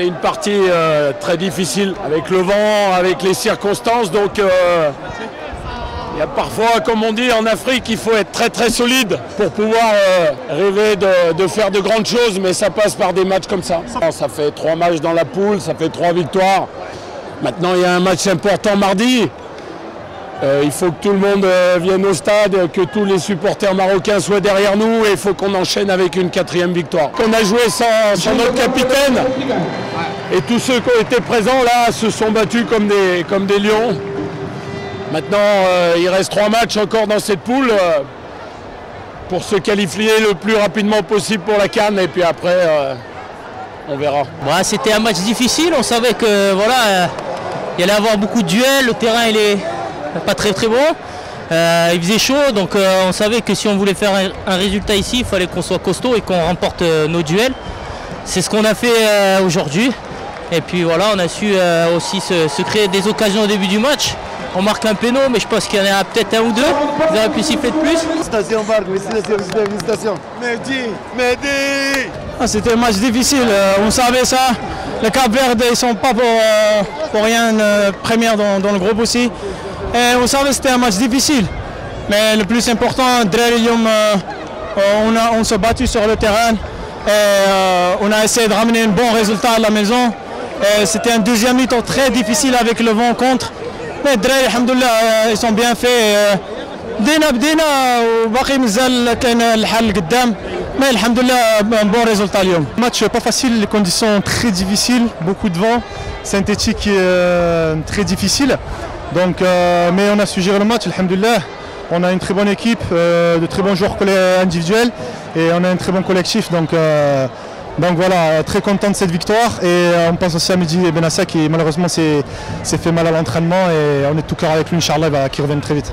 C'était une partie très difficile avec le vent, avec les circonstances. Donc il y a parfois, comme on dit en Afrique, il faut être très très solide pour pouvoir rêver de faire de grandes choses, mais ça passe par des matchs comme ça. Ça fait 3 matchs dans la poule, ça fait 3 victoires. Maintenant il y a un match important mardi. Il faut que tout le monde vienne au stade, que tous les supporters marocains soient derrière nous et il faut qu'on enchaîne avec une 4e victoire. On a joué sans notre capitaine et tous ceux qui ont été présents là se sont battus comme des lions. Maintenant, il reste 3 matchs encore dans cette poule pour se qualifier le plus rapidement possible pour la CAN et puis après, on verra. Ouais, c'était un match difficile, on savait que voilà, il allait y avoir beaucoup de duels, le terrain il est pas très bon, il faisait chaud, donc on savait que si on voulait faire un résultat ici, il fallait qu'on soit costaud et qu'on remporte nos duels. C'est ce qu'on a fait aujourd'hui. Et puis voilà, on a su aussi se créer des occasions au début du match. On marque un péno, mais je pense qu'il y en a peut-être 1 ou 2. Ils auraient pu siffler de plus. Félicitations Marc, félicitations. Mehdi. C'était un match difficile, on savait ça. Les Cap-Vert, ils ne sont pas pour rien première dans le groupe aussi. Et on savait que c'était un match difficile. Mais le plus important, on s'est battu sur le terrain. Et, on a essayé de ramener un bon résultat à la maison. C'était un deuxième mi-temps très difficile avec le vent contre. Mais Drey, alhamdoulilah, ils sont bien faits. بدينا وباقي مازال كاين الحل قدام. Mais alhamdoulilah, un bon résultat اليوم. Match pas facile, les conditions très difficiles, beaucoup de vent, synthétique très difficile. Donc, mais on a su gérer le match, alhamdoulilah. On a une très bonne équipe, de très bons joueurs individuels et on a un très bon collectif. Donc voilà, très content de cette victoire. Et on pense aussi à Mehdi Benassa qui malheureusement s'est fait mal à l'entraînement et on est tout cœur avec lui, Inch'Allah, qui revienne très vite.